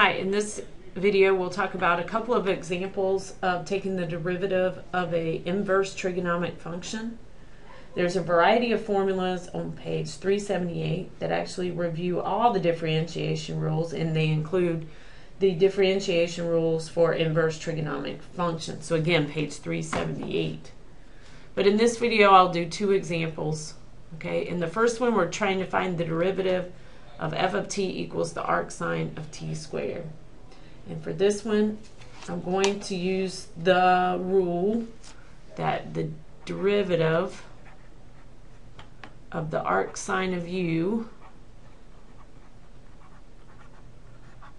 Hi, in this video we'll talk about a couple of examples of taking the derivative of an inverse trigonometric function. There's a variety of formulas on page 378 that actually review all the differentiation rules, and they include the differentiation rules for inverse trigonometric functions. So again, page 378. But in this video I'll do two examples. Okay, in the first one we're trying to find the derivative of f of t equals the arcsine of t squared. And for this one, I'm going to use the rule that the derivative of the arcsine of u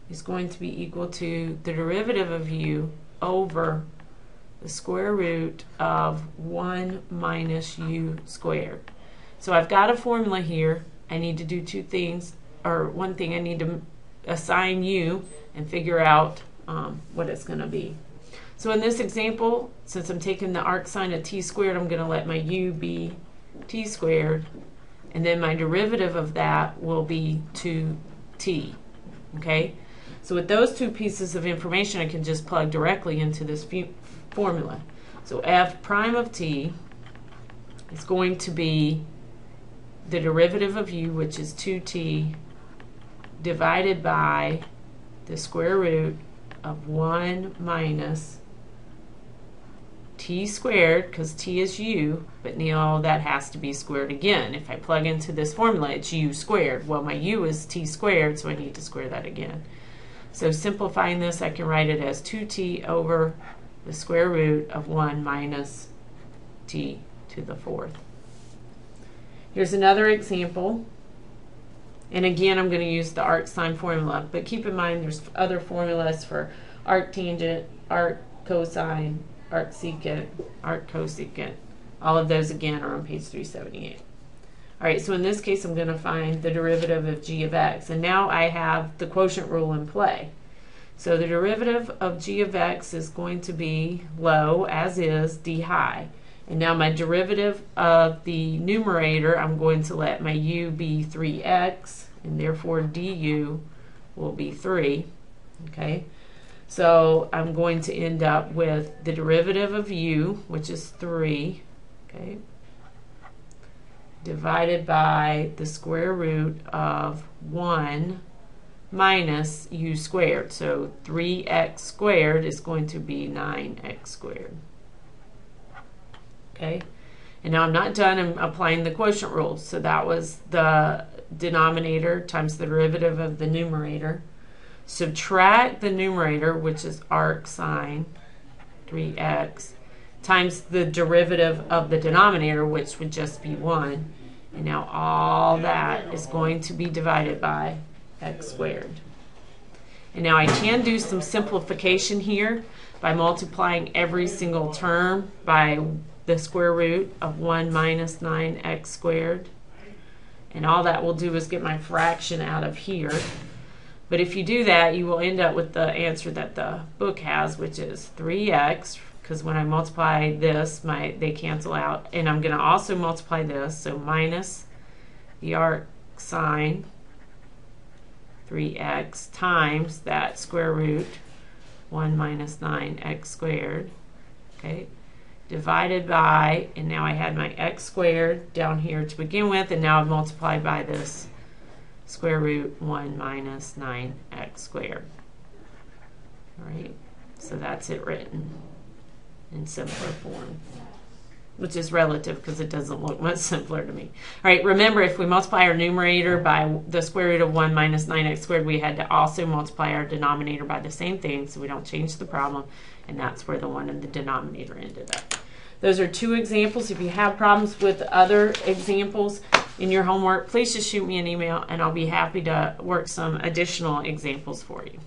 is going to be equal to the derivative of u over the square root of 1 minus u squared. So I've got a formula here. I need to do two things, or one thing. I need to assign u and figure out what it's going to be. So in this example, since I'm taking the arcsine of t squared, I'm going to let my u be t squared, and then my derivative of that will be 2t. Okay? So with those two pieces of information, I can just plug directly into this formula. So f prime of t is going to be the derivative of u, which is 2t, divided by the square root of 1 minus t squared, because t is u, but now that has to be squared again. If I plug into this formula, it's u squared. Well, my u is t squared, so I need to square that again. So simplifying this, I can write it as 2t over the square root of 1 minus t to the fourth. Here's another example. And again, I'm going to use the arcsine formula, but keep in mind there's other formulas for arctangent, arccosine, arcsecant, arccosecant. All of those again are on page 378. All right, so in this case I'm going to find the derivative of g of x, and now I have the quotient rule in play. So the derivative of g of x is going to be low, as is, d high. And now my derivative of the numerator, I'm going to let my u be 3x, and therefore du will be 3. Okay, so I'm going to end up with the derivative of u, which is 3, okay, divided by the square root of 1 minus u squared. So 3x squared is going to be 9x squared. Okay, and now I'm not done. I'm applying the quotient rule. So that was the denominator times the derivative of the numerator. Subtract the numerator, which is arcsine 3x, times the derivative of the denominator, which would just be 1. And now all that is going to be divided by x squared. And now I can do some simplification here by multiplying every single term by the square root of 1 minus 9x squared. And all that will do is get my fraction out of here. But if you do that, you will end up with the answer that the book has, which is 3x, because when I multiply this, they cancel out. And I'm going to also multiply this, so minus the arcsine 3x times that square root 1 minus 9x squared. Okay, divided by, and now I had my x squared down here to begin with, and now I've multiplied by this square root 1 minus 9x squared. All right, so that's it written in simpler form, which is relative because it doesn't look much simpler to me. All right, remember, if we multiply our numerator by the square root of 1 minus 9x squared, we had to also multiply our denominator by the same thing, so we don't change the problem, and that's where the 1 in the denominator ended up. Those are two examples. If you have problems with other examples in your homework, please just shoot me an email, and I'll be happy to work some additional examples for you.